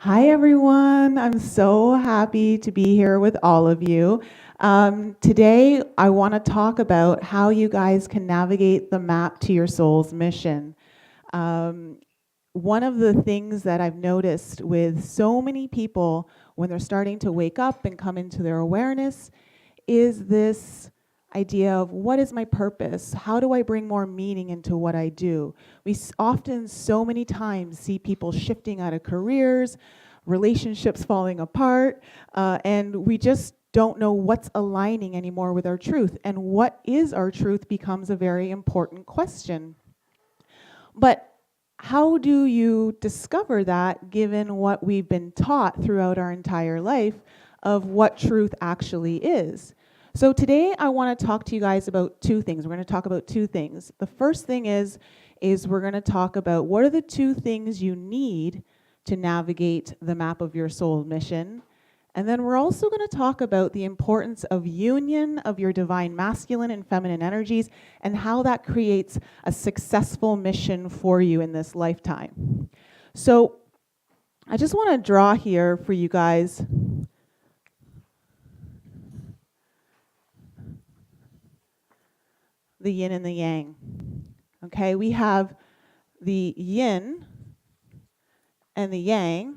Hi, everyone. I'm so happy to be here with all of you. Today, I want to talk about how you guys can navigate the map to your soul's mission. Um, One of the things that I've noticed with so many people when they're starting to wake up and come into their awareness is this idea of what is my purpose? How do I bring more meaning into what I do? We often, so many times, see people shifting out of careers, relationships falling apart, and we just don't know what's aligning anymore with our truth. And what is our truth becomes a very important question. But how do you discover that given what we've been taught throughout our entire life of what truth actually is? So today I want to talk to you guys about two things. We're going to talk about two things. The first thing is we're going to talk about what are the two things you need to navigate the map of your soul mission. And then we're also going to talk about the importance of union of your divine masculine and feminine energies and how that creates a successful mission for you in this lifetime. So I just want to draw here for you guys the yin and the yang. Okay, we have the yin and the yang.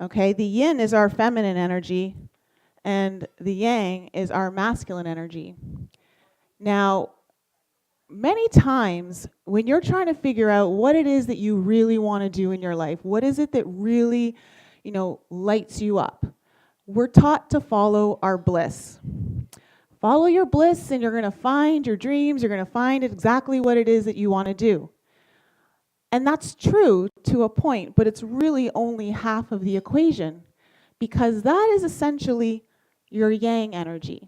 Okay, the yin is our feminine energy, and the yang is our masculine energy. Now, many times when you're trying to figure out what it is that you really want to do in your life, what is it that really, lights you up, we're taught to follow our bliss. Follow your bliss and you're going to find your dreams, you're going to find exactly what it is that you want to do. And that's true to a point, but it's really only half of the equation because that is essentially your yang energy.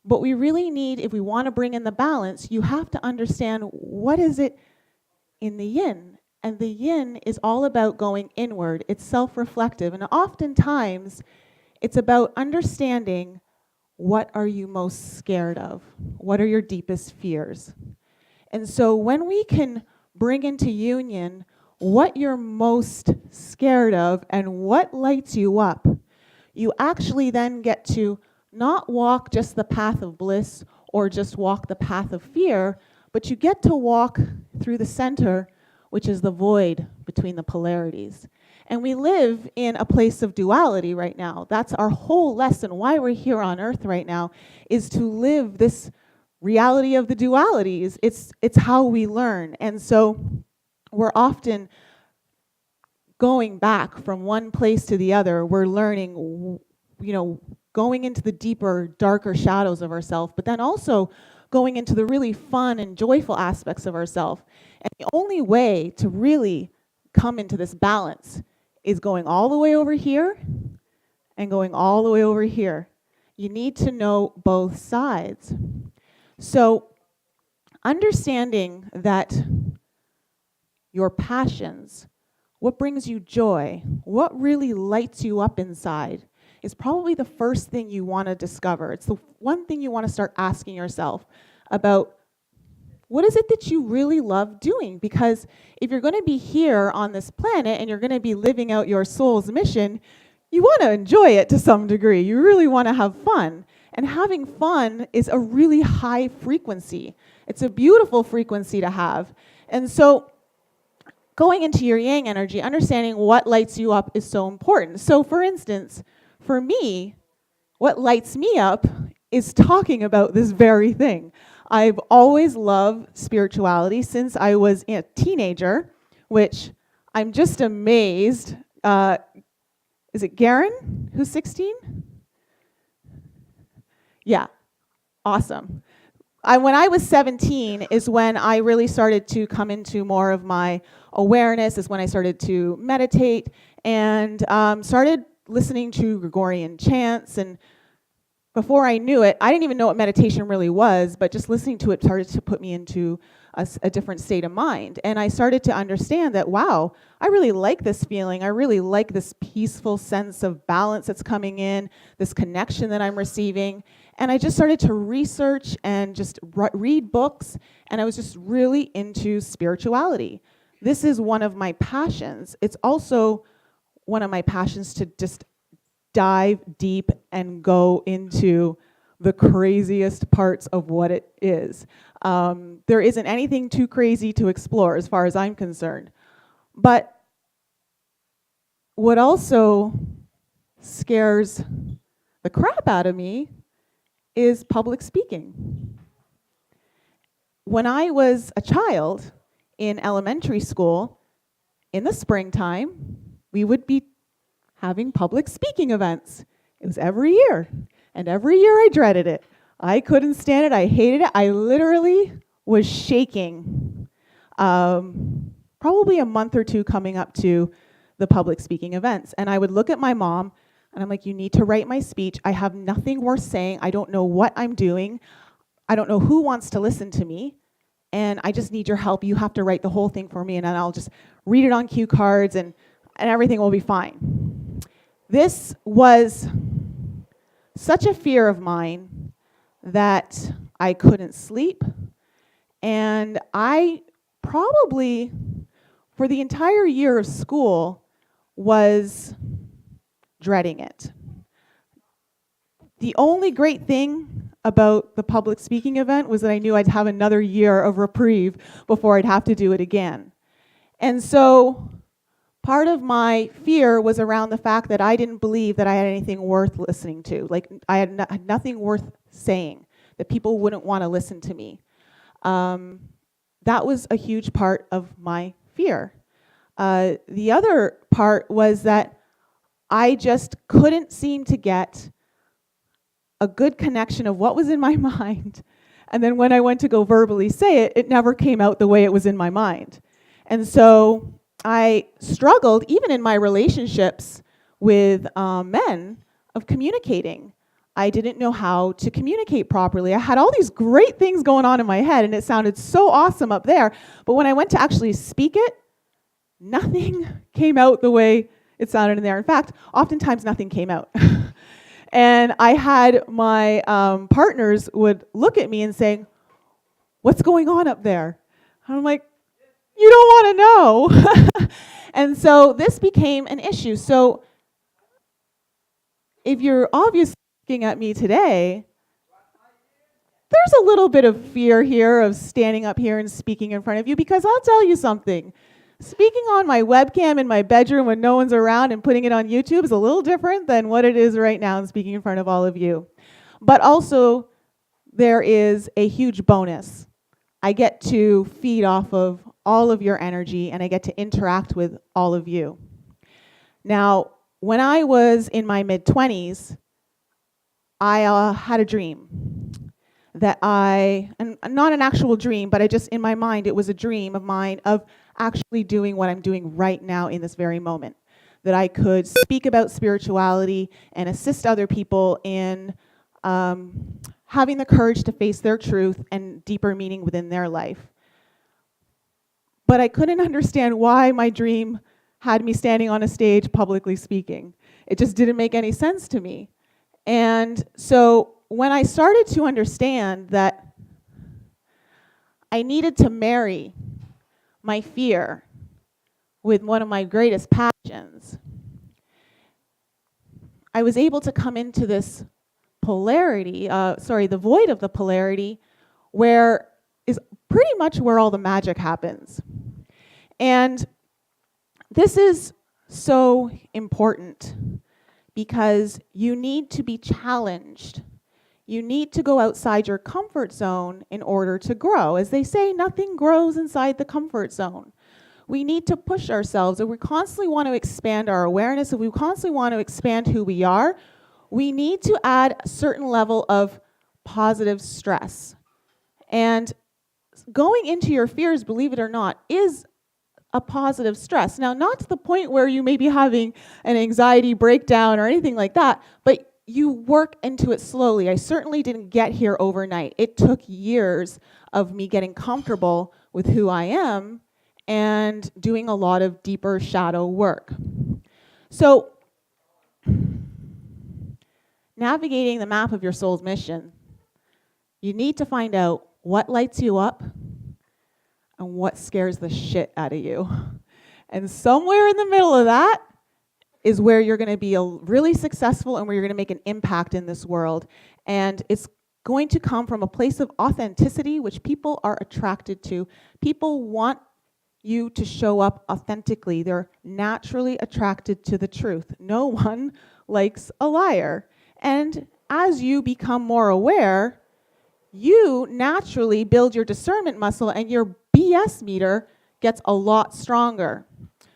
But we really need, if we want to bring in the balance, you have to understand what is it in the yin. And the yin is all about going inward. It's self-reflective. And oftentimes, it's about understanding what are you most scared of? What are your deepest fears? And so when we can bring into union what you're most scared of and what lights you up, you actually then get to not walk just the path of bliss or just walk the path of fear, but you get to walk through the center, which is the void between the polarities. And we live in a place of duality right now. That's our whole lesson. Why we're here on earth right now is to live this reality of the dualities. It's how we learn. And so we're often going back from one place to the other. We're learning, going into the deeper, darker shadows of ourselves, but then also going into the really fun and joyful aspects of ourselves. And the only way to really come into this balance is going all the way over here and going all the way over here. You need to know both sides. So understanding that your passions, what brings you joy, what really lights you up inside is probably the first thing you want to discover. It's the one thing you want to start asking yourself about. What is it that you really love doing? Because if you're going to be here on this planet and you're going to be living out your soul's mission, you want to enjoy it to some degree. You really want to have fun. And having fun is a really high frequency. It's a beautiful frequency to have. And so going into your yang energy, understanding what lights you up is so important. So for instance, for me, what lights me up is talking about this very thing. I've always loved spirituality since I was a teenager, which I'm just amazed. Is it Garen who's 16? Yeah, awesome. When I was 17 is when I really started to come into more of my awareness, is when I started to meditate and started listening to Gregorian chants. And before I knew it, I didn't even know what meditation really was, but just listening to it started to put me into a different state of mind. And I started to understand that, wow, I really like this feeling. I really like this peaceful sense of balance that's coming in, this connection that I'm receiving. And I just started to research and just read books, and I was just really into spirituality. this is one of my passions. It's also one of my passions to just dive deep and go into the craziest parts of what it is. There isn't anything too crazy to explore as far as I'm concerned. But what also scares the crap out of me is public speaking. When I was a child in elementary school, in the springtime, we would be having public speaking events. It was every year, and every year I dreaded it. I couldn't stand it, I hated it. I literally was shaking probably a month or two coming up to the public speaking events. And I would look at my mom, and I'm like, you need to write my speech. I have nothing worth saying. I don't know what I'm doing. I don't know who wants to listen to me. And I just need your help. You have to write the whole thing for me, and then I'll just read it on cue cards, and everything will be fine. This was such a fear of mine that I couldn't sleep. And I probably, for the entire year of school, was dreading it. The only great thing about the public speaking event was that I knew I'd have another year of reprieve before I'd have to do it again. And so part of my fear was around the fact that I didn't believe that I had anything worth listening to. Like, I had nothing worth saying, that people wouldn't want to listen to me. That was a huge part of my fear. The other part was that I just couldn't seem to get a good connection of what was in my mind. And then when I went to go verbally say it, it never came out the way it was in my mind. And so I struggled, even in my relationships with men, of communicating. I didn't know how to communicate properly. I had all these great things going on in my head, and it sounded so awesome up there. But when I went to actually speak it, nothing came out the way it sounded in there. In fact, oftentimes nothing came out. And I had my partners would look at me and say, "What's going on up there?" And I'm like, "You don't want to know." And so this became an issue. So if you're obviously looking at me today, there's a little bit of fear here of standing up here and speaking in front of you, because I'll tell you something. Speaking on my webcam in my bedroom when no one's around and putting it on YouTube is a little different than what it is right now and speaking in front of all of you. But also, there is a huge bonus. I get to feed off of all of your energy, and I get to interact with all of you. Now, when I was in my mid-20s, I had a dream that and not an actual dream, but in my mind, it was a dream of mine of actually doing what I'm doing right now in this very moment. That I could speak about spirituality and assist other people in having the courage to face their truth and deeper meaning within their life. But I couldn't understand why my dream had me standing on a stage publicly speaking. It just didn't make any sense to me. And so when I started to understand that I needed to marry my fear with one of my greatest passions, I was able to come into this polarity, the void of the polarity, where is pretty much where all the magic happens. And this is so important because you need to be challenged. You need to go outside your comfort zone in order to grow. As they say, nothing grows inside the comfort zone. We need to push ourselves. If we constantly want to expand our awareness, if we constantly want to expand who we are, we need to add a certain level of positive stress. And going into your fears, believe it or not, is a positive stress. Now, not to the point where you may be having an anxiety breakdown or anything like that, but you work into it slowly. I certainly didn't get here overnight. It took years of me getting comfortable with who I am and doing a lot of deeper shadow work. So, navigating the map of your soul's mission, you need to find out what lights you up, and what scares the shit out of you. And somewhere in the middle of that is where you're going to be really successful and where you're going to make an impact in this world. And it's going to come from a place of authenticity, which people are attracted to. People want you to show up authentically. They're naturally attracted to the truth. No one likes a liar. And as you become more aware, you naturally build your discernment muscle and your BS meter gets a lot stronger.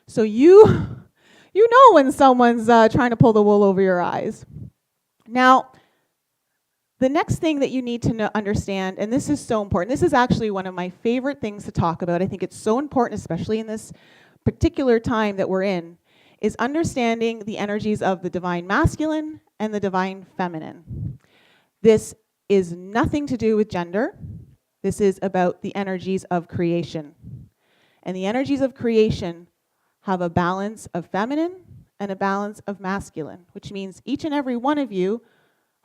So you know when someone's trying to pull the wool over your eyes. Now, the next thing that you need to understand, and this is so important, this is actually one of my favorite things to talk about. I think it's so important, especially in this particular time that we're in, is understanding the energies of the divine masculine and the divine feminine. This is nothing to do with gender. This is about the energies of creation. And the energies of creation have a balance of feminine and a balance of masculine, which means each and every one of you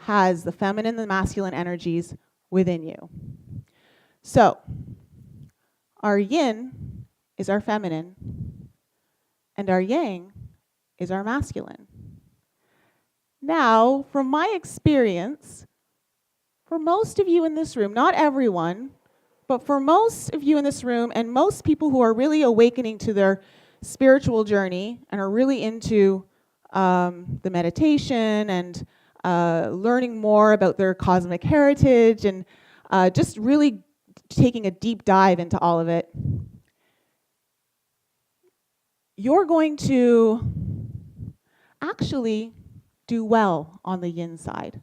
has the feminine and the masculine energies within you. So, our yin is our feminine, and our yang is our masculine. Now, from my experience, for most of you in this room, not everyone, but for most of you in this room and most people who are really awakening to their spiritual journey and are really into the meditation and learning more about their cosmic heritage and just really taking a deep dive into all of it, you're going to actually do well on the yin side.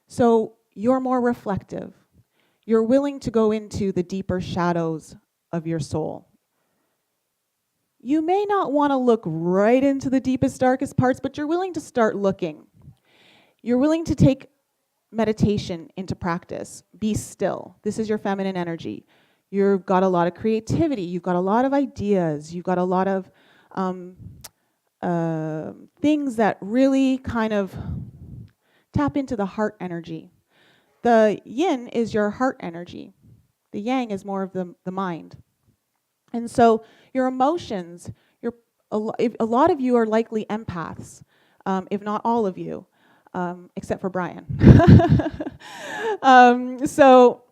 So you're more reflective. You're willing to go into the deeper shadows of your soul. You may not want to look right into the deepest, darkest parts, but you're willing to start looking. You're willing to take meditation into practice. Be still. This is your feminine energy. You've got a lot of creativity. You've got a lot of ideas. You've got a lot of things that really kind of tap into the heart energy. The yin is your heart energy. The yang is more of the mind. And so your emotions, a lot of you are likely empaths, if not all of you, except for Brian. So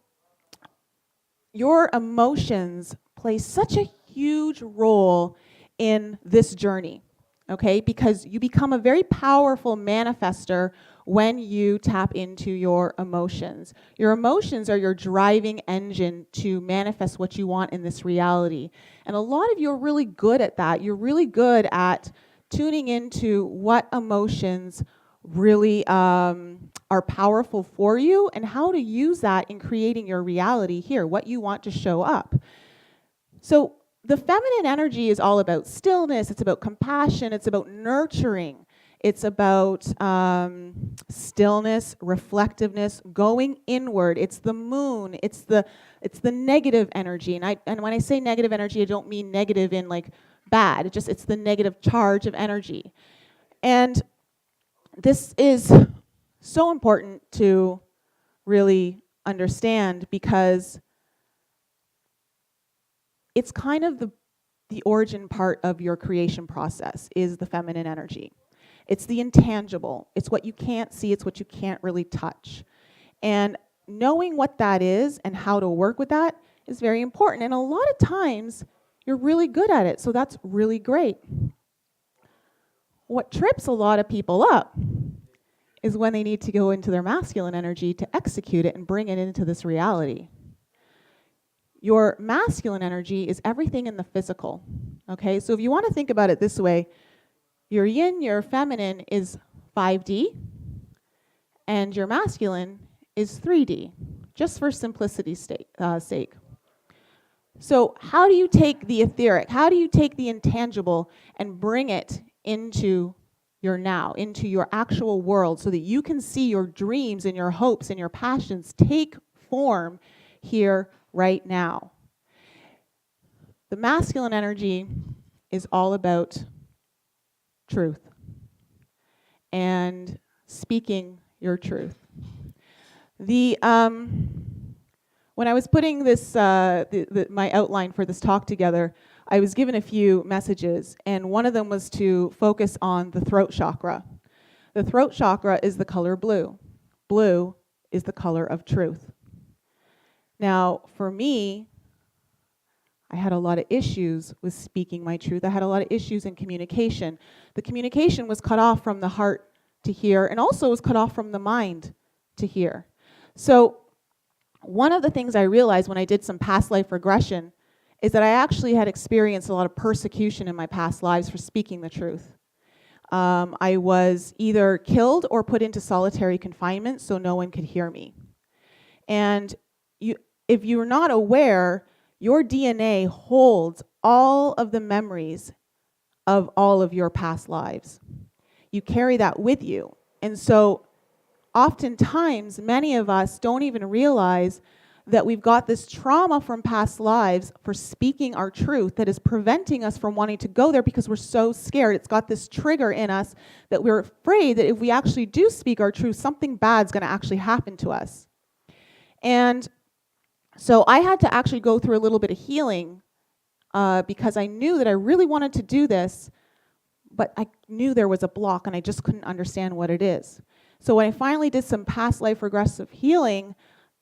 your emotions play such a huge role in this journey, okay? Because you become a very powerful manifester when you tap into your emotions. Your emotions are your driving engine to manifest what you want in this reality. And a lot of you are really good at that. You're really good at tuning into what emotions really are powerful for you and how to use that in creating your reality here, what you want to show up. So the feminine energy is all about stillness, it's about compassion, it's about nurturing. It's about stillness, reflectiveness, going inward. It's the moon. It's the negative energy. And when I say negative energy, I don't mean negative in like bad. It's the negative charge of energy. And this is so important to really understand because it's kind of the origin part of your creation process is the feminine energy. It's the intangible. It's what you can't see. It's what you can't really touch. And knowing what that is and how to work with that is very important. And a lot of times, you're really good at it. So that's really great. What trips a lot of people up is when they need to go into their masculine energy to execute it and bring it into this reality. Your masculine energy is everything in the physical. Okay? So if you want to think about it this way, your yin, your feminine is 5D, and your masculine is 3D, just for simplicity's sake. So how do you take the etheric, how do you take the intangible and bring it into your now, into your actual world so that you can see your dreams and your hopes and your passions take form here right now? The masculine energy is all about truth and speaking your truth. When I was putting this, my outline for this talk together, I was given a few messages, and one of them was to focus on the throat chakra. The throat chakra is the color blue. Blue is the color of truth. Now, for me, I had a lot of issues with speaking my truth. I had a lot of issues in communication. The communication was cut off from the heart to hear, and also was cut off from the mind to hear. So one of the things I realized when I did some past life regression is that I actually had experienced a lot of persecution in my past lives for speaking the truth. I was either killed or put into solitary confinement so no one could hear me. And if you're not aware, your DNA holds all of the memories of all of your past lives. You carry that with you. And so oftentimes, many of us don't even realize that we've got this trauma from past lives for speaking our truth that is preventing us from wanting to go there because we're so scared. It's got this trigger in us that we're afraid that if we actually do speak our truth, something bad's going to actually happen to us. And so I had to actually go through a little bit of healing because I knew that I really wanted to do this, but I knew there was a block and I just couldn't understand what it is. So when I finally did some past life regressive healing,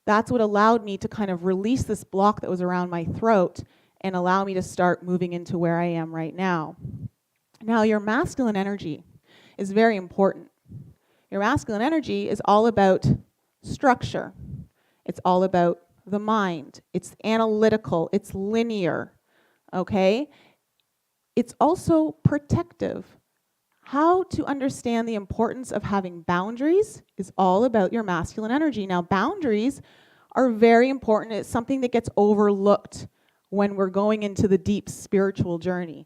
that's what allowed me to kind of release this block that was around my throat and allow me to start moving into where I am right now. Now, your masculine energy is very important. Your masculine energy is all about structure. It's all about the mind. It's analytical. It's linear. Okay? It's also protective. How to understand the importance of having boundaries is all about your masculine energy. Now, boundaries are very important. It's something that gets overlooked when we're going into the deep spiritual journey.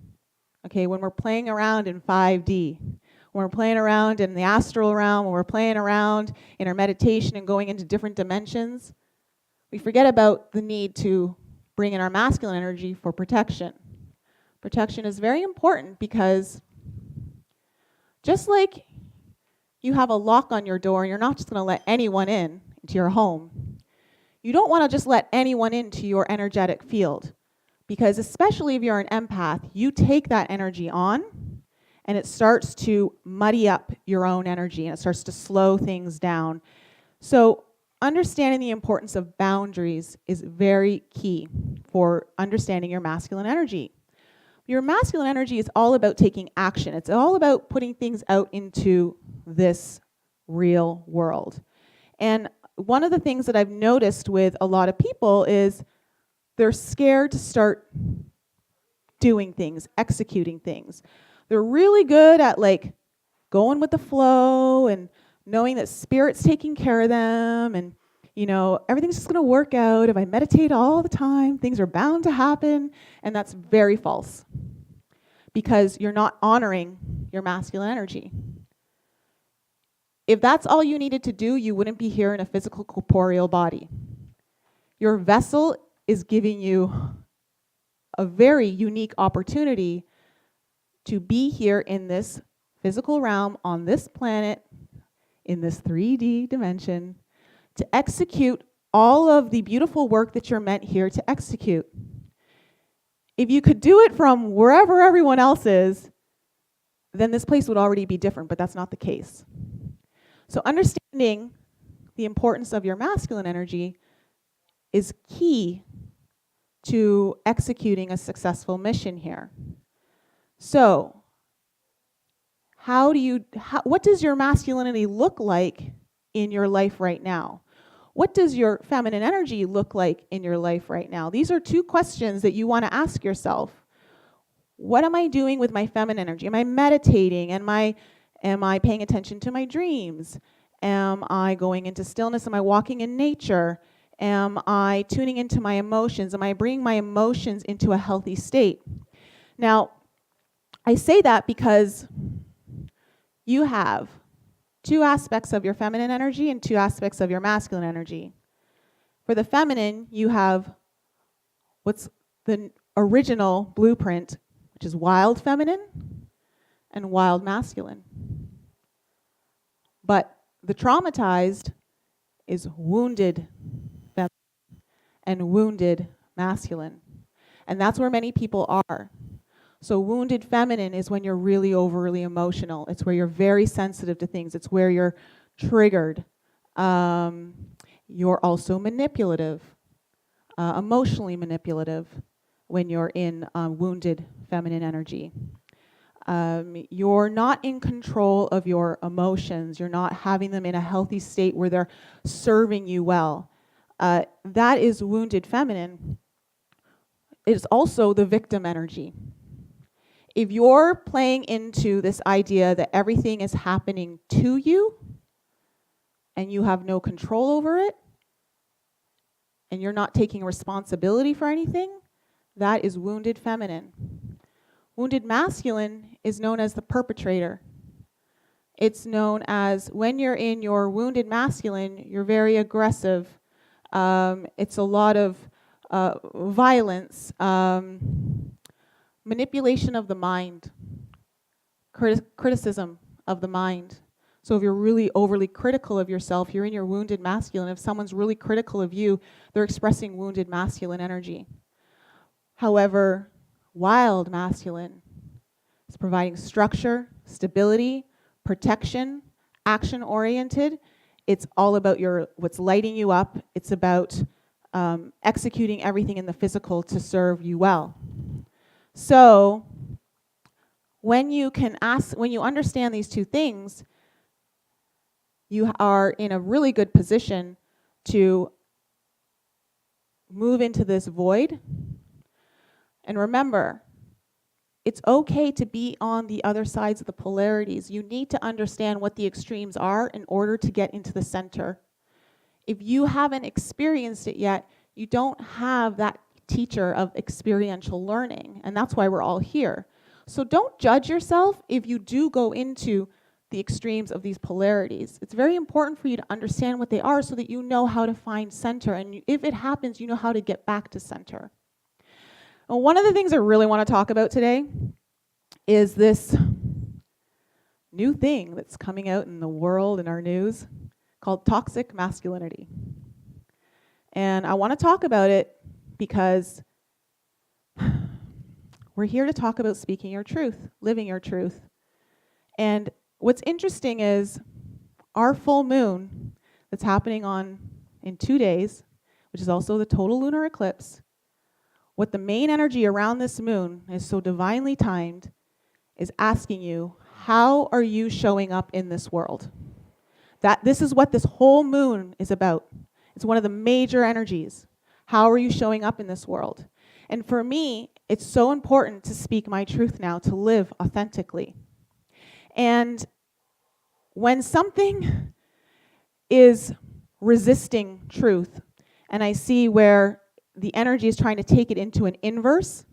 Okay, when we're playing around in 5D, when we're playing around in the astral realm, when we're playing around in our meditation and going into different dimensions, we forget about the need to bring in our masculine energy for protection. Protection is very important because just like you have a lock on your door and you're not just going to let anyone in into your home, you don't want to just let anyone into your energetic field because especially if you're an empath, you take that energy on and it starts to muddy up your own energy and it starts to slow things down. So understanding the importance of boundaries is very key for understanding your masculine energy. Your masculine energy is all about taking action. It's all about putting things out into this real world. And one of the things that I've noticed with a lot of people is they're scared to start doing things, executing things. They're really good at like going with the flow and knowing that spirit's taking care of them and you know, everything's just going to work out. If I meditate all the time, things are bound to happen. And that's very false because you're not honoring your masculine energy. If that's all you needed to do, you wouldn't be here in a physical corporeal body. Your vessel is giving you a very unique opportunity to be here in this physical realm, on this planet, in this 3D dimension, to execute all of the beautiful work that you're meant here to execute. If you could do it from wherever everyone else is, then this place would already be different, but that's not the case. So understanding the importance of your masculine energy is key to executing a successful mission here. So, what does your masculinity look like in your life right now? What does your feminine energy look like in your life right now? These are two questions that you want to ask yourself. What am I doing with my feminine energy? Am I meditating? Am I paying attention to my dreams? Am I going into stillness? Am I walking in nature? Am I tuning into my emotions? Am I bringing my emotions into a healthy state? Now, I say that because you have two aspects of your feminine energy and two aspects of your masculine energy. For the feminine, you have what's the original blueprint, which is wild feminine and wild masculine. But the traumatized is wounded feminine. and wounded masculine. And that's where many people are. So wounded feminine is when you're really overly emotional. It's where you're very sensitive to things. It's where you're triggered. You're also manipulative, emotionally manipulative when you're in wounded feminine energy. You're not in control of your emotions. You're not having them in a healthy state where they're serving you well. That is wounded feminine. It's also the victim energy. If you're playing into this idea that everything is happening to you and you have no control over it, and you're not taking responsibility for anything, that is wounded feminine. Wounded masculine is known as the perpetrator. It's known as when you're in your wounded masculine, you're very aggressive. It's a lot of violence, manipulation of the mind, criticism of the mind. So if you're really overly critical of yourself, you're in your wounded masculine. If someone's really critical of you, they're expressing wounded masculine energy. However, wild masculine is providing structure, stability, protection, action-oriented. It's all about what's lighting you up. It's about executing everything in the physical to serve you well. So when you understand these two things, you are in a really good position to move into this void. And remember, it's okay to be on the other sides of the polarities. You need to understand what the extremes are in order to get into the center. If you haven't experienced it yet, you don't have that teacher of experiential learning, and that's why we're all here. So don't judge yourself if you do go into the extremes of these polarities. It's very important for you to understand what they are so that you know how to find center, and if it happens, you know how to get back to center. Well, one of the things I really want to talk about today is this new thing that's coming out in the world, in our news, called toxic masculinity. And I want to talk about it because we're here to talk about speaking your truth, living your truth. And what's interesting is our full moon that's happening in 2 days, which is also the total lunar eclipse, what the main energy around this moon is so divinely timed is asking you, how are you showing up in this world? This is what this whole moon is about. It's one of the major energies. How are you showing up in this world? And for me, it's so important to speak my truth now, to live authentically. And when something is resisting truth, and I see where the energy is trying to take it into an inverse,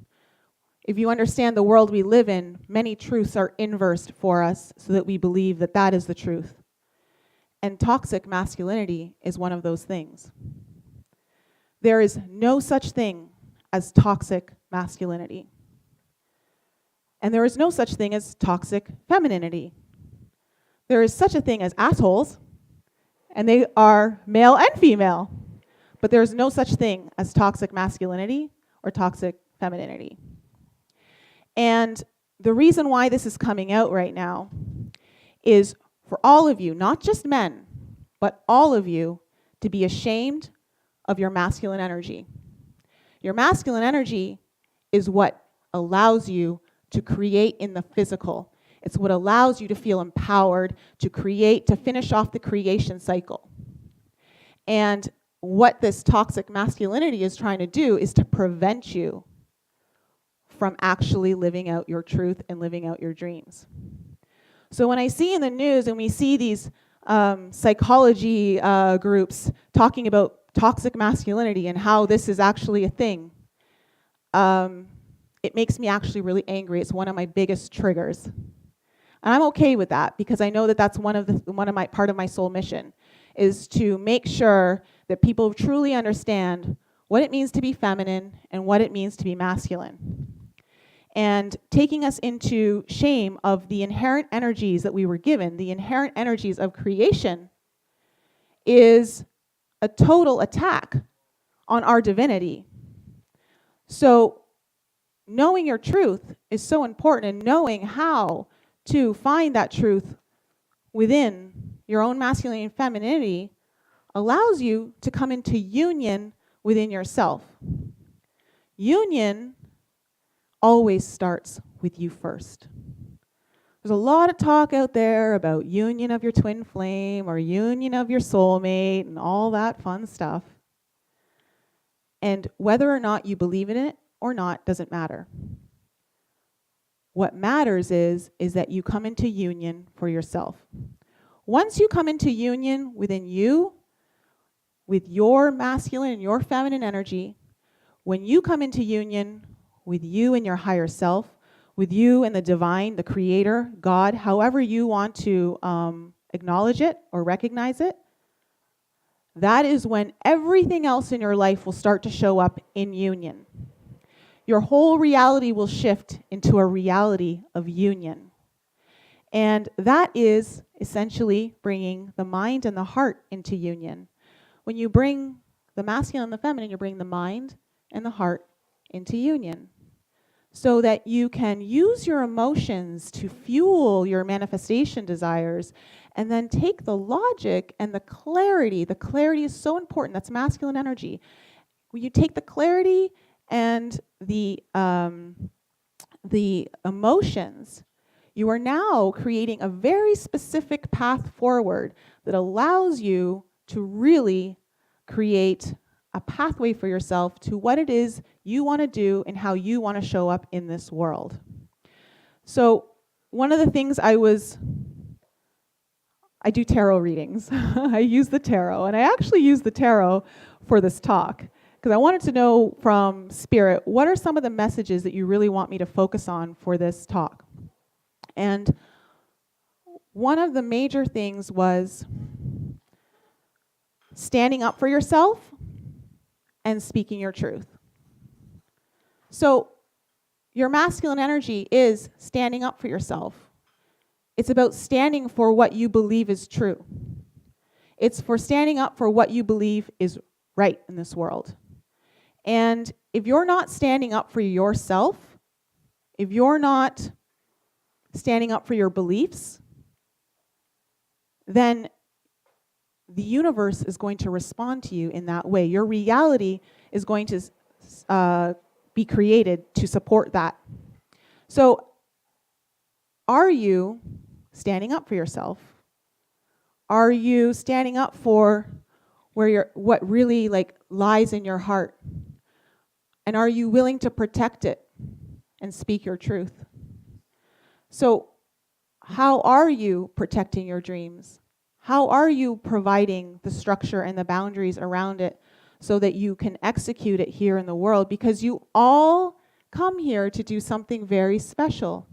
if you understand the world we live in, many truths are inversed for us so that we believe that that is the truth. And toxic masculinity is one of those things. There is no such thing as toxic masculinity. And there is no such thing as toxic femininity. There is such a thing as assholes, and they are male and female. But there is no such thing as toxic masculinity or toxic femininity. And the reason why this is coming out right now is for all of you, not just men, but all of you, to be ashamed of your masculine energy. Your masculine energy is what allows you to create in the physical. It's what allows you to feel empowered, to create, to finish off the creation cycle. And what this toxic masculinity is trying to do is to prevent you from actually living out your truth and living out your dreams. So when I see in the news and we see these psychology groups talking about toxic masculinity and how this is actually a thing, it makes me actually really angry. It's one of my biggest triggers. And I'm okay with that because I know that that's part of my soul mission is to make sure that people truly understand what it means to be feminine and what it means to be masculine. And taking us into shame of the inherent energies that we were given, the inherent energies of creation, is a total attack on our divinity. So knowing your truth is so important, and knowing how to find that truth within your own masculinity and femininity allows you to come into union within yourself. Union always starts with you first. There's a lot of talk out there about union of your twin flame or union of your soulmate and all that fun stuff. And whether or not you believe in it or not doesn't matter. What matters is that you come into union for yourself. Once you come into union within you, with your masculine and your feminine energy, when you come into union with you and your higher self, with you and the divine, the creator, God, however you want to acknowledge it or recognize it, that is when everything else in your life will start to show up in union. Your whole reality will shift into a reality of union. And that is essentially bringing the mind and the heart into union. When you bring the masculine and the feminine, you bring the mind and the heart into union, so that you can use your emotions to fuel your manifestation desires, and then take the logic and the clarity. The clarity is so important. That's masculine energy. When you take the clarity and the emotions, you are now creating a very specific path forward that allows you to really create a pathway for yourself to what it is you want to do and how you want to show up in this world. So one of the things I do tarot readings. I use the tarot, and I actually use the tarot for this talk because I wanted to know from Spirit, what are some of the messages that you really want me to focus on for this talk? And one of the major things was standing up for yourself and speaking your truth. So your masculine energy is standing up for yourself. It's about standing for what you believe is true. It's for standing up for what you believe is right in this world. And if you're not standing up for yourself, if you're not standing up for your beliefs, then the universe is going to respond to you in that way. Your reality is going to be created to support that. So, are you standing up for yourself? Are you standing up for what really lies in your heart? And are you willing to protect it and speak your truth? So, how are you protecting your dreams? How are you providing the structure and the boundaries around it so that you can execute it here in the world? Because you all come here to do something very special.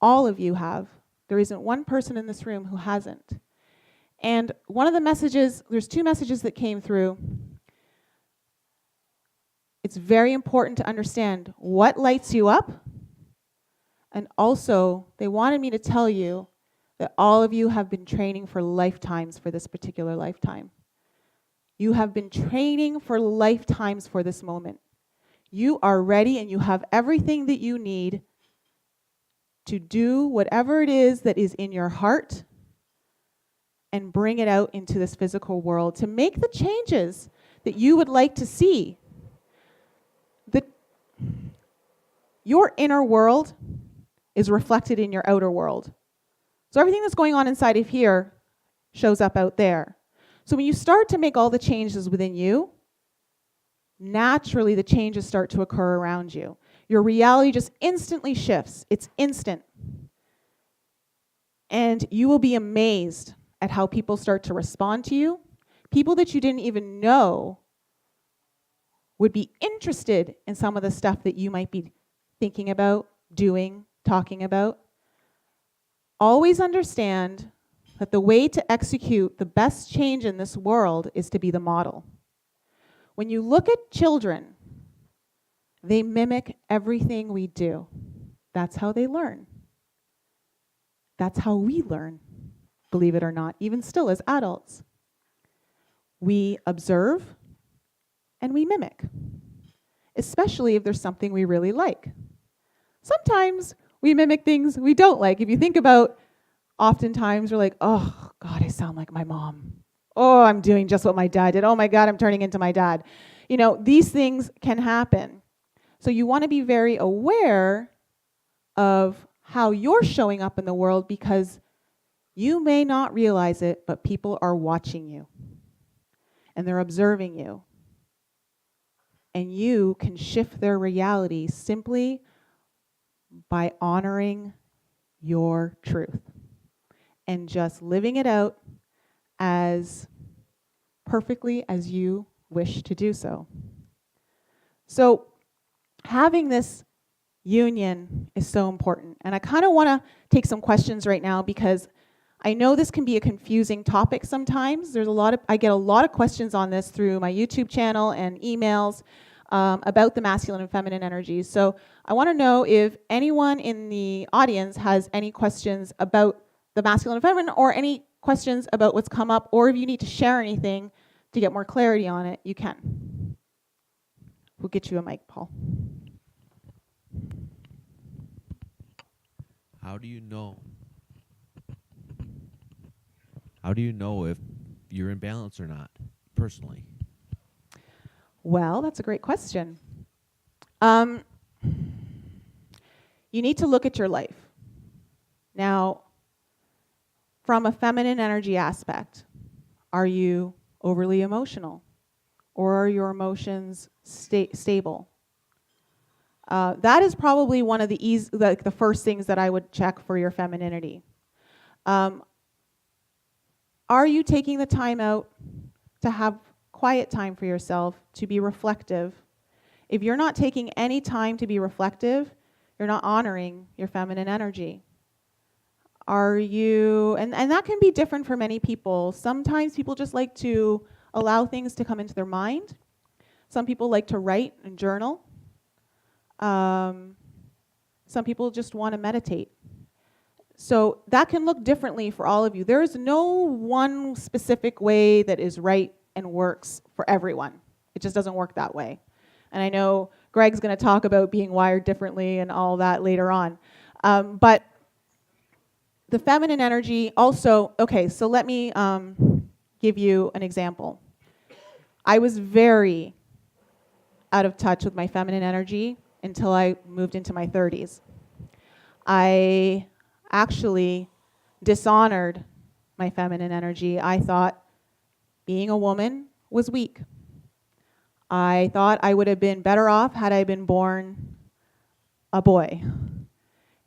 All of you have. There isn't one person in this room who hasn't. And one of the messages, there's two messages that came through. It's very important to understand what lights you up. And also, they wanted me to tell you that all of you have been training for lifetimes for this particular lifetime. You have been training for lifetimes for this moment. You are ready and you have everything that you need to do whatever it is that is in your heart and bring it out into this physical world to make the changes that you would like to see. Your inner world is reflected in your outer world. So everything that's going on inside of here shows up out there. So when you start to make all the changes within you, naturally the changes start to occur around you. Your reality just instantly shifts. It's instant. And you will be amazed at how people start to respond to you. People that you didn't even know would be interested in some of the stuff that you might be thinking about, doing, talking about. Always understand that the way to execute the best change in this world is to be the model. When you look at children, they mimic everything we do. That's how they learn. That's how we learn, believe it or not, even still as adults. We observe, and we mimic, especially if there's something we really like. Sometimes we mimic things we don't like. If you think about, oftentimes we're like, oh, God, I sound like my mom. Oh, I'm doing just what my dad did. Oh, my God, I'm turning into my dad. You know, these things can happen. So you want to be very aware of how you're showing up in the world, because you may not realize it, but people are watching you and they're observing you. And you can shift their reality simply by honoring your truth and just living it out as perfectly as you wish to do so. So having this union is so important. And I kind of want to take some questions right now, because I know this can be a confusing topic sometimes. I get a lot of questions on this through my YouTube channel and emails about the masculine and feminine energies. So I want to know if anyone in the audience has any questions about the masculine and feminine, or any questions about what's come up, or if you need to share anything to get more clarity on it, you can. We'll get you a mic, Paul. How do you know if you're in balance or not, personally? Well, that's a great question. You need to look at your life. Now, from a feminine energy aspect, are you overly emotional? Or are your emotions stable? That is probably one of the first things that I would check for your femininity. Are you taking the time out to have quiet time for yourself, to be reflective? If you're not taking any time to be reflective, you're not honoring your feminine energy. Are you, and that can be different for many people. Sometimes people just like to allow things to come into their mind. Some people like to write and journal. Some people just want to meditate. So that can look differently for all of you. There is no one specific way that is right and works for everyone. It just doesn't work that way. And I know Greg's going to talk about being wired differently and all that later on. But the feminine energy also, okay, so let me give you an example. I was very out of touch with my feminine energy until I moved into my 30s. I actually dishonored my feminine energy. I thought being a woman was weak. I thought I would have been better off had I been born a boy.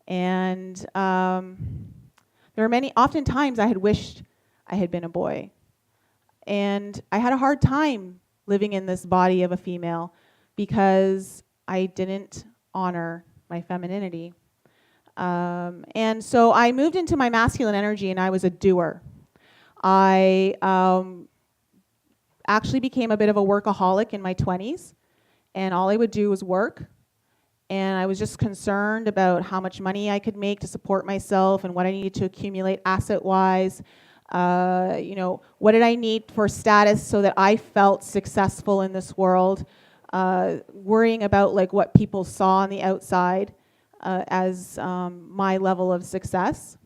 And there are oftentimes I had wished I had been a boy. And I had a hard time living in this body of a female because I didn't honor my femininity. And so I moved into my masculine energy, and I was a doer. I actually became a bit of a workaholic in my 20s, and all I would do was work. And I was just concerned about how much money I could make to support myself and what I needed to accumulate asset-wise. What did I need for status so that I felt successful in this world? Worrying about like what people saw on the outside as my level of success.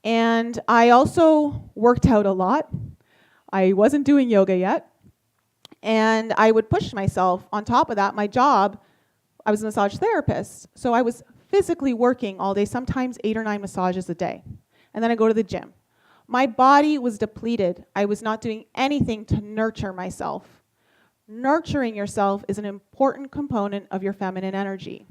And I also worked out a lot. I wasn't doing yoga yet. And I would push myself. On top of that, my job, I was a massage therapist. So I was physically working all day, sometimes 8 or 9 massages a day. And then I go to the gym. My body was depleted. I was not doing anything to nurture myself. Nurturing yourself is an important component of your feminine energy.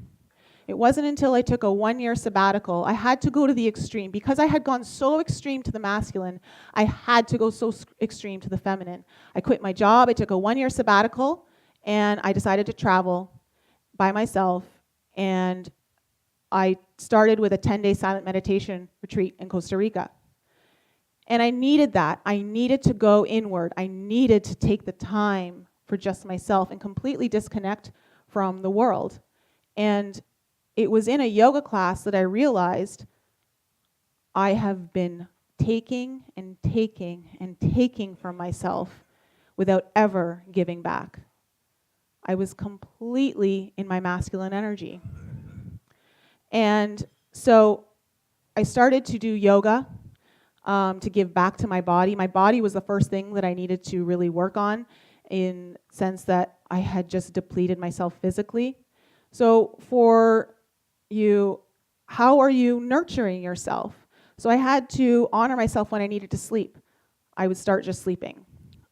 It wasn't until I took a 1-year sabbatical, I had to go to the extreme. Because I had gone so extreme to the masculine, I had to go so extreme to the feminine. I quit my job, I took a 1-year sabbatical, and I decided to travel by myself, and I started with a 10-day silent meditation retreat in Costa Rica. And I needed that. I needed to go inward. I needed to take the time for just myself and completely disconnect from the world. And it was in a yoga class that I realized I have been taking and taking and taking from myself without ever giving back. I was completely in my masculine energy. And so I started to do yoga to give back to my body. My body was the first thing that I needed to really work on, in sense that I had just depleted myself physically. So for you, how are you nurturing yourself? So I had to honor myself when I needed to sleep. I would start just sleeping.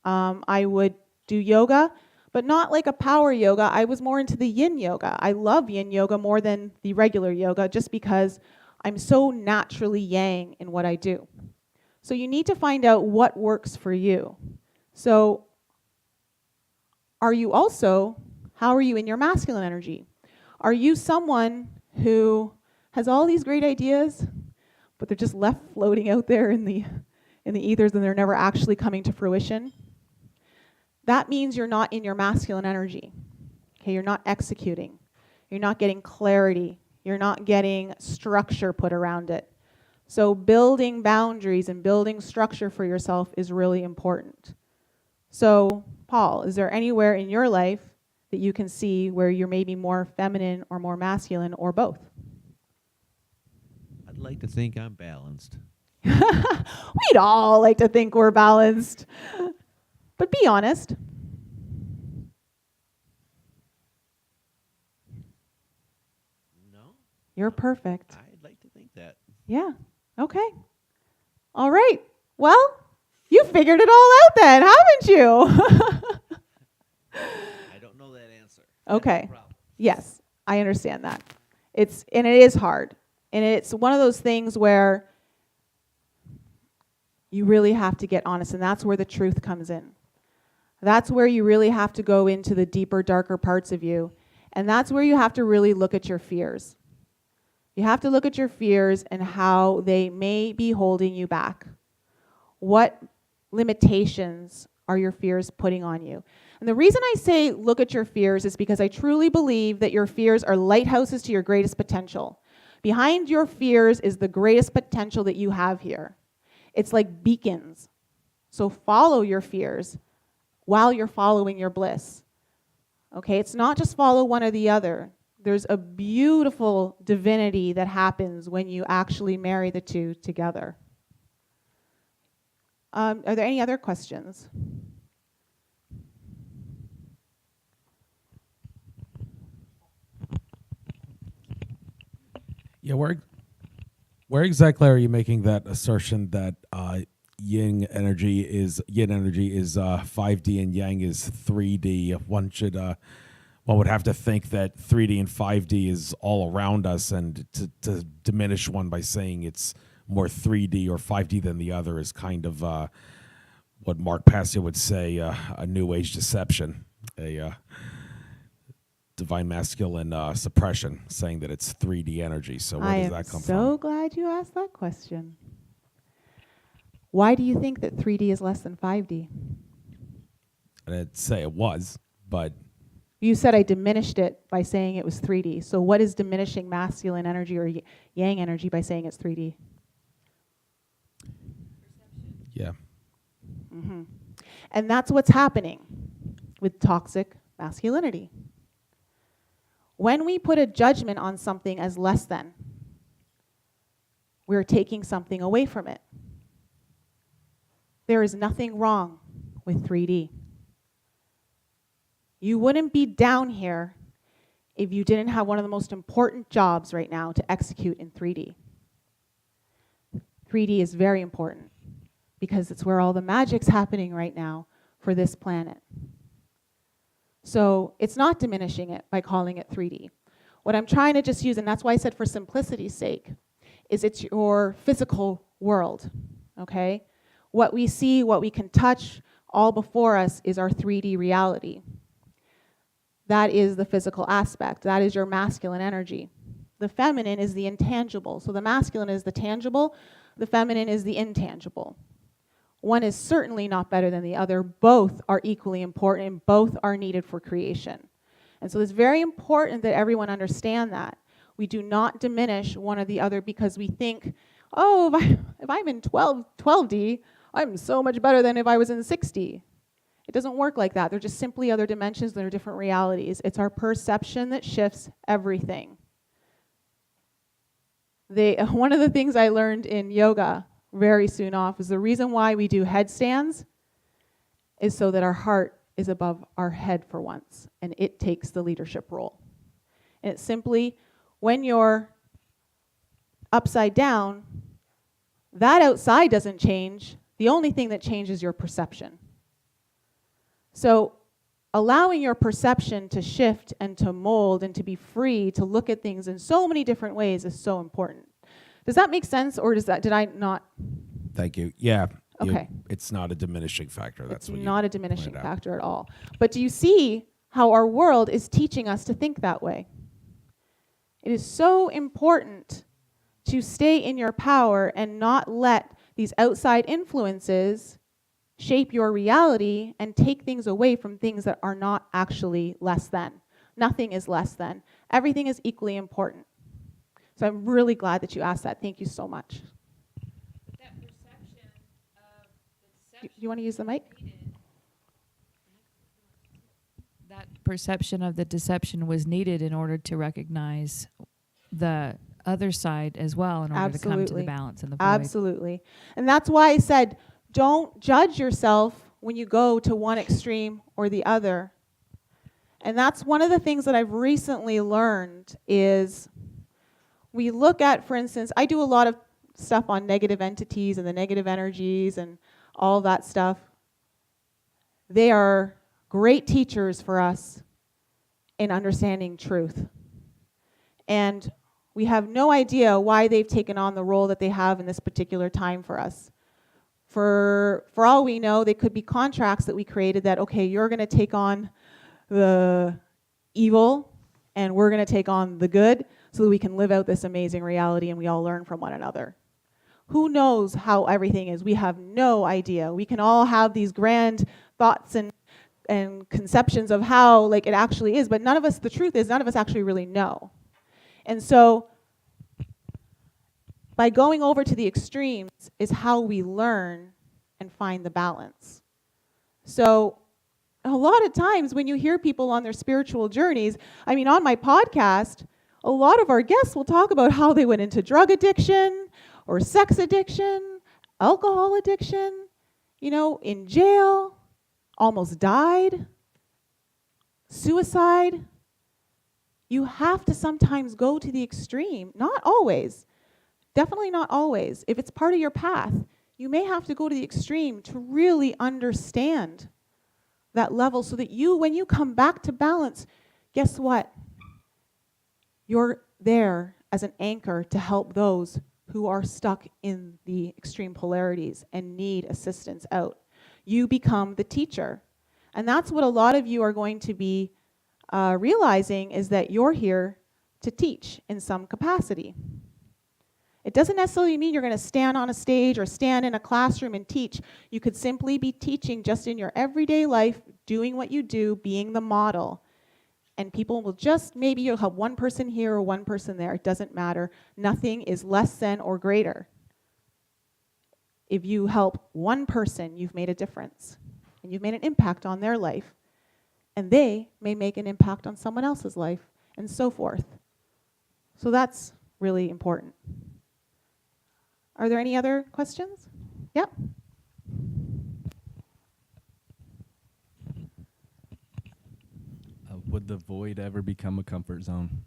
I would do yoga, but not like a power yoga. I was more into the yin yoga. I love yin yoga more than the regular yoga just because I'm so naturally yang in what I do. So you need to find out what works for you. So how are you in your masculine energy? Are you someone who has all these great ideas, but they're just left floating out there in the ethers and they're never actually coming to fruition? That means you're not in your masculine energy. Okay, you're not executing. You're not getting clarity. You're not getting structure put around it. So building boundaries and building structure for yourself is really important. So, Paul, is there anywhere in your life that you can see where you're maybe more feminine or more masculine or both? I'd like to think I'm balanced. We'd all like to think we're balanced. But be honest. No, You're perfect. I'd like to think that. Yeah. Okay. All right. Well, you figured it all out then, haven't you? I don't know that answer. Okay. Yes, I understand that. It is hard. And it's one of those things where you really have to get honest, and that's where the truth comes in. That's where you really have to go into the deeper, darker parts of you. And that's where you have to really look at your fears. You have to look at your fears and how they may be holding you back. What limitations are your fears putting on you? And the reason I say look at your fears is because I truly believe that your fears are lighthouses to your greatest potential. Behind your fears is the greatest potential that you have here. It's like beacons. So follow your fears while you're following your bliss. Okay, it's not just follow one or the other. There's a beautiful divinity that happens when you actually marry the two together. Are there any other questions? Yeah, where exactly are you making that assertion that yin energy is 5D and yang is 3D? One would have to think that 3D and 5D is all around us, and to diminish one by saying it's more 3D or 5D than the other is kind of what Mark Passio would say, a New Age deception, a divine masculine suppression, saying that it's 3D energy. So where does that come from? I am so glad you asked that question. Why do you think that 3D is less than 5D? I'd say it was, but... You said I diminished it by saying it was 3D. So what is diminishing masculine energy or yang energy by saying it's 3D? Yeah. Mm-hmm. And that's what's happening with toxic masculinity. When we put a judgment on something as less than, we're taking something away from it. There is nothing wrong with 3D. You wouldn't be down here if you didn't have one of the most important jobs right now to execute in 3D. 3D is very important because it's where all the magic's happening right now for this planet. So it's not diminishing it by calling it 3D. What I'm trying to just use, and that's why I said for simplicity's sake, is it's your physical world, okay? What we see, what we can touch, all before us is our 3D reality. That is the physical aspect. That is your masculine energy. The feminine is the intangible. So the masculine is the tangible, the feminine is the intangible. One is certainly not better than the other. Both are equally important and both are needed for creation. And so it's very important that everyone understand that. We do not diminish one or the other because we think, oh, if I'm in 12D, I'm so much better than if I was in 6D. It doesn't work like that. They're just simply other dimensions, they're different realities. It's our perception that shifts everything. One of the things I learned in yoga very soon off is the reason why we do headstands is so that our heart is above our head for once, and it takes the leadership role. And it's simply, when you're upside down, that outside doesn't change. The only thing that changes is your perception. So allowing your perception to shift and to mold and to be free to look at things in so many different ways is so important. Does that make sense, or did I not? Thank you. Yeah. Okay. It's not a diminishing factor. That's It's what not a diminishing pointed out. factor at all. But do you see how our world is teaching us to think that way? It is so important to stay in your power and not let these outside influences shape your reality and take things away from things that are not actually less than. Nothing is less than. Everything is equally important. So I'm really glad that you asked that. Thank you so much. That perception of the Do you want to use the mic? That perception of the deception was needed in order to recognize the other side as well, in order to come to Absolutely. the balance and the void. Absolutely. And that's why I said, don't judge yourself when you go to one extreme or the other. And that's one of the things that I've recently learned is we look at, for instance, I do a lot of stuff on negative entities and the negative energies and all that stuff. They are great teachers for us in understanding truth. And we have no idea why they've taken on the role that they have in this particular time for us. For all we know, they could be contracts that we created that, okay, you're going to take on the evil and we're going to take on the good so that we can live out this amazing reality and we all learn from one another. Who knows how everything is? We have no idea. We can all have these grand thoughts and conceptions of how like it actually is, but none of us, the truth is, none of us actually really know. And so by going over to the extremes is how we learn and find the balance. So a lot of times when you hear people on their spiritual journeys, I mean, on my podcast, a lot of our guests will talk about how they went into drug addiction or sex addiction, alcohol addiction, in jail, almost died, suicide. You have to sometimes go to the extreme. Not always. Definitely not always. If it's part of your path, you may have to go to the extreme to really understand that level so that when you come back to balance, guess what? You're there as an anchor to help those who are stuck in the extreme polarities and need assistance out. You become the teacher. And that's what a lot of you are going to be realizing, is that you're here to teach in some capacity. It doesn't necessarily mean you're going to stand on a stage or stand in a classroom and teach. You could simply be teaching just in your everyday life, doing what you do, being the model. And people will maybe you'll have one person here or one person there. It doesn't matter. Nothing is less than or greater. If you help one person, you've made a difference. And you've made an impact on their life. And they may make an impact on someone else's life, and so forth. So that's really important. Are there any other questions? Yep. Would the void ever become a comfort zone?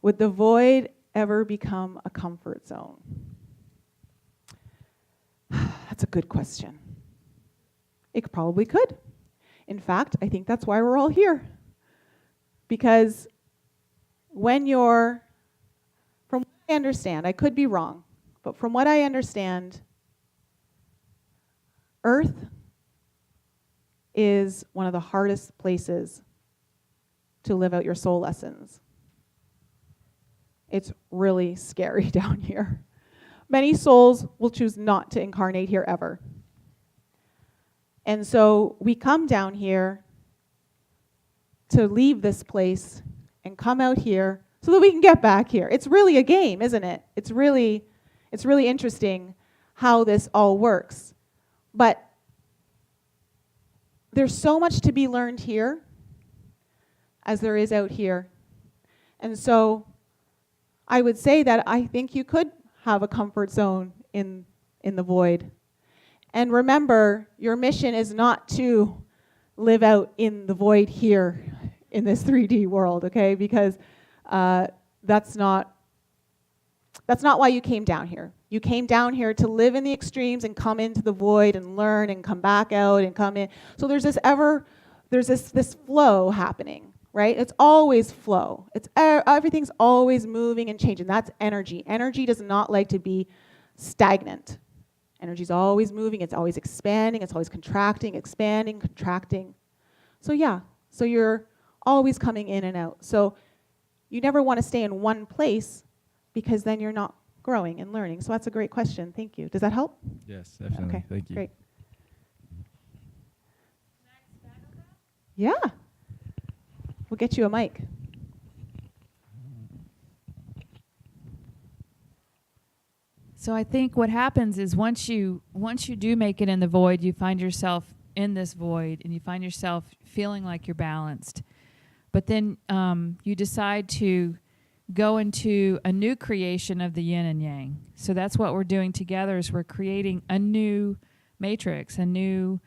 Would the void ever become a comfort zone? That's a good question. It probably could. In fact, I think that's why we're all here. Because from what I understand, I could be wrong, but from what I understand, Earth is one of the hardest places to live out your soul lessons. It's really scary down here. Many souls will choose not to incarnate here ever. And so we come down here to leave this place and come out here so that we can get back here. It's really a game, isn't it? It's really interesting how this all works. But there's so much to be learned here as there is out here. And so I would say that I think you could have a comfort zone in the void. And remember, your mission is not to live out in the void here in this 3D world, okay? Because that's not why you came down here. You came down here to live in the extremes and come into the void and learn and come back out and come in. So there's this flow happening, right? It's always flow. Everything's always moving and changing. That's energy. Energy does not like to be stagnant. Energy's always moving. It's always expanding. It's always contracting, expanding, contracting. So yeah, so you're always coming in and out. So you never want to stay in one place because then you're not growing and learning. So that's a great question. Thank you. Does that help? Yes, definitely. Okay, Thank you. great. Yeah. We'll get you a mic. So I think what happens is once you do make it in the void, you find yourself in this void and you find yourself feeling like you're balanced. But then you decide to go into a new creation of the yin and yang. So that's what we're doing together, is we're creating a new matrix, a new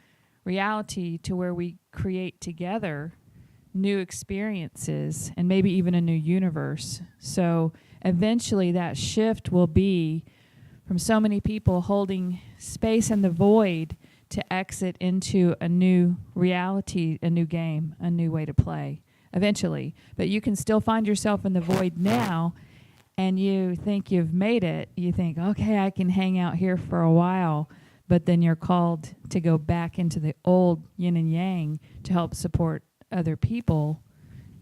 reality to where we create together new experiences and maybe even a new universe. So eventually that shift will be from so many people holding space in the void to exit into a new reality, a new game, a new way to play eventually. But you can still find yourself in the void now and you think you've made it. You think, okay, I can hang out here for a while, but then you're called to go back into the old yin and yang to help support other people,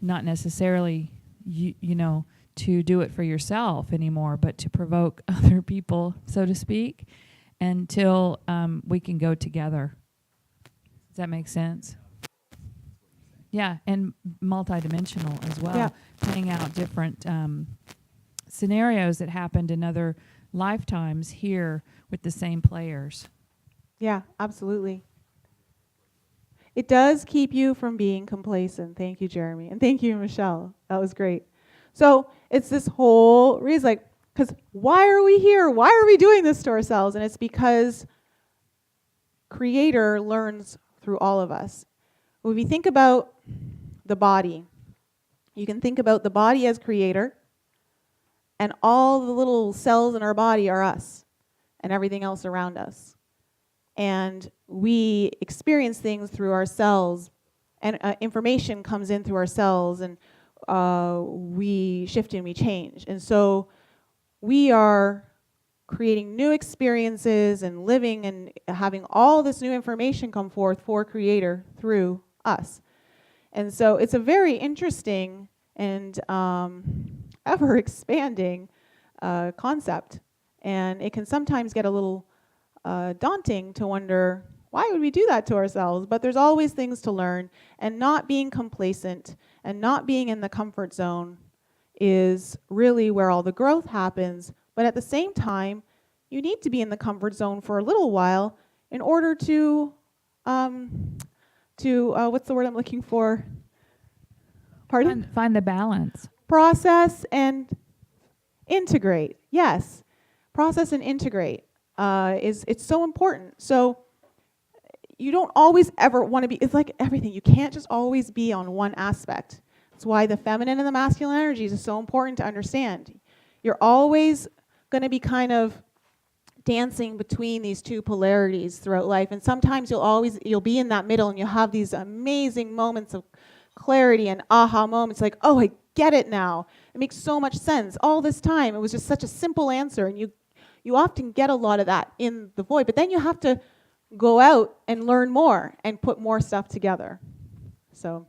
not necessarily, you know, to do it for yourself anymore, but to provoke other people, so to speak, until we can go together. Does that make sense? Yeah, and multidimensional as well, Yeah. playing out different scenarios that happened in other lifetimes here with the same players. Yeah, absolutely. It does keep you from being complacent. Thank you, Jeremy. And thank you, Michelle. That was great. So it's this whole reason, like, because why are we here? Why are we doing this to ourselves? And it's because Creator learns through all of us. When we think about the body, you can think about the body as Creator, and all the little cells in our body are us and everything else around us. And we experience things through our cells, and information comes in through our cells, and we shift and we change. And so we are creating new experiences and living and having all this new information come forth for Creator through us. And so it's a very interesting and ever expanding concept. And it can sometimes get a little daunting to wonder, why would we do that to ourselves? But there's always things to learn, and not being complacent and not being in the comfort zone is really where all the growth happens. But at the same time, you need to be in the comfort zone for a little while in order to what's the word I'm looking for? Pardon? Find the balance. Process and integrate. Yes, process and integrate. It's so important. So you don't always ever want to be, it's like everything. You can't just always be on one aspect. That's why the feminine and the masculine energies is so important to understand. You're always going to be kind of dancing between these two polarities throughout life. And sometimes you'll be in that middle and you'll have these amazing moments of clarity and aha moments like, oh, I get it now. It makes so much sense. All this time, it was just such a simple answer. And you often get a lot of that in the void. But then you have to go out and learn more and put more stuff together. So,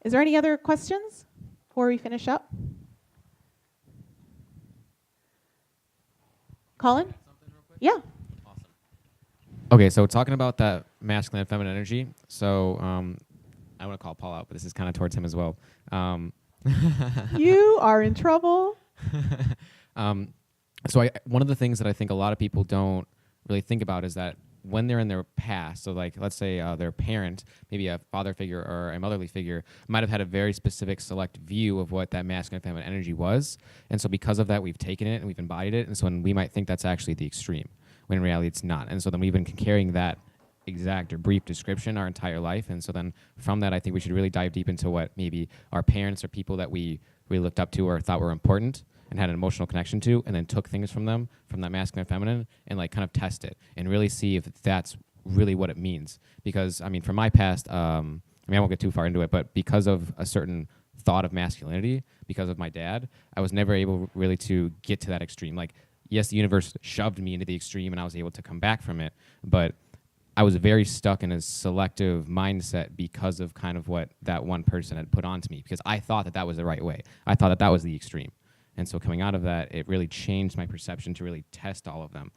is there any other questions before we finish up? Colin? Yeah. Awesome. Okay, so talking about that masculine and feminine energy, so I want to call Paul out, but this is kind of towards him as well. You are in trouble. So one of the things that I think a lot of people don't really think about is that when they're in their past, so like let's say their parent, maybe a father figure or a motherly figure, might have had a very specific select view of what that masculine and feminine energy was. And so because of that, we've taken it and we've embodied it. And so we might think that's actually the extreme, when in reality it's not. And so then we've been carrying that exact or brief description our entire life. And so then from that, I think we should really dive deep into what maybe our parents or people that we really looked up to or thought were important and had an emotional connection to, and then took things from them, from that masculine and feminine, and like kind of test it and really see if that's really what it means. Because I mean, from my past, I won't get too far into it, but because of a certain thought of masculinity, because of my dad, I was never able really to get to that extreme. Like, yes, the universe shoved me into the extreme and I was able to come back from it, but I was very stuck in a selective mindset because of kind of what that one person had put onto me, because I thought that that was the right way. I thought that that was the extreme. And so coming out of that, it really changed my perception to really test all of them.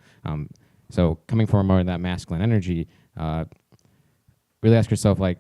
So coming from more of that masculine energy, really ask yourself, like,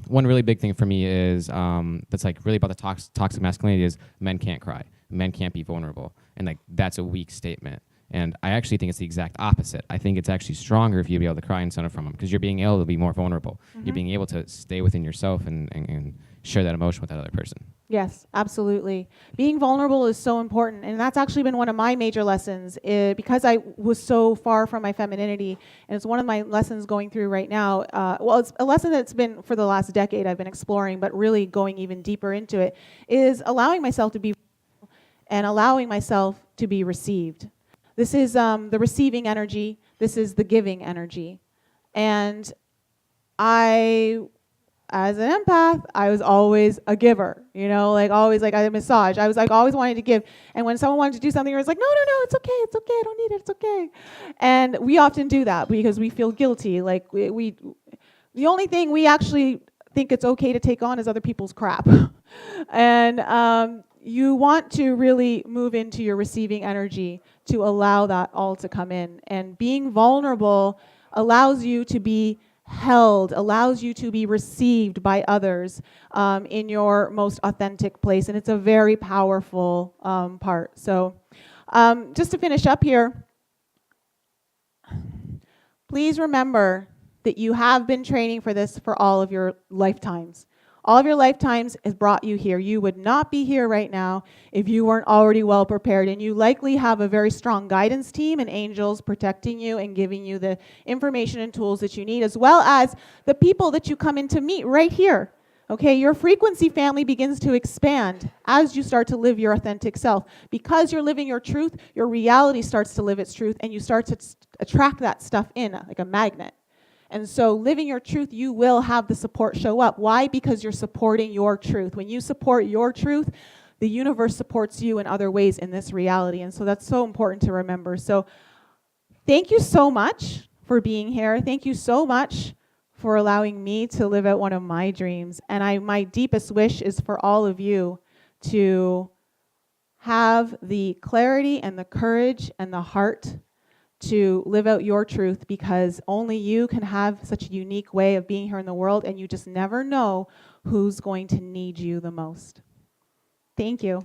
one really big thing for me is that's like really about the toxic masculinity is men can't cry. Men can't be vulnerable. And like that's a weak statement. And I actually think it's the exact opposite. I think it's actually stronger if you be able to cry and center from them, because you're being able to be more vulnerable. Mm-hmm. You're being able to stay within yourself and share that emotion with that other person. Yes, absolutely. Being vulnerable is so important, and that's actually been one of my major lessons because I was so far from my femininity, and it's one of my lessons going through right now. Well, it's a lesson that's been for the last decade I've been exploring, but really going even deeper into it, is allowing myself to be and allowing myself to be received. This is the receiving energy. This is the giving energy. And I, as an empath, I was always a giver, like always, like I massage. I was like always wanting to give. And when someone wanted to do something, I was like, no, it's okay, I don't need it, it's okay. And we often do that because we feel guilty. Like we the only thing we actually think it's okay to take on is other people's crap. And you want to really move into your receiving energy to allow that all to come in. And being vulnerable allows you to be held, allows you to be received by others in your most authentic place. And it's a very powerful part. So just to finish up here, please remember that you have been training for this for all of your lifetimes. All of your lifetimes has brought you here. You would not be here right now if you weren't already well prepared, and you likely have a very strong guidance team and angels protecting you and giving you the information and tools that you need, as well as the people that you come in to meet right here. Okay, your frequency family begins to expand as you start to live your authentic self. Because you're living your truth, your reality starts to live its truth, and you start to attract that stuff in like a magnet. And so living your truth, you will have the support show up. Why? Because you're supporting your truth. When you support your truth, the universe supports you in other ways in this reality. And so that's so important to remember. So thank you so much for being here. Thank you so much for allowing me to live out one of my dreams. And my deepest wish is for all of you to have the clarity and the courage and the heart to live out your truth, because only you can have such a unique way of being here in the world, and you just never know who's going to need you the most. Thank you.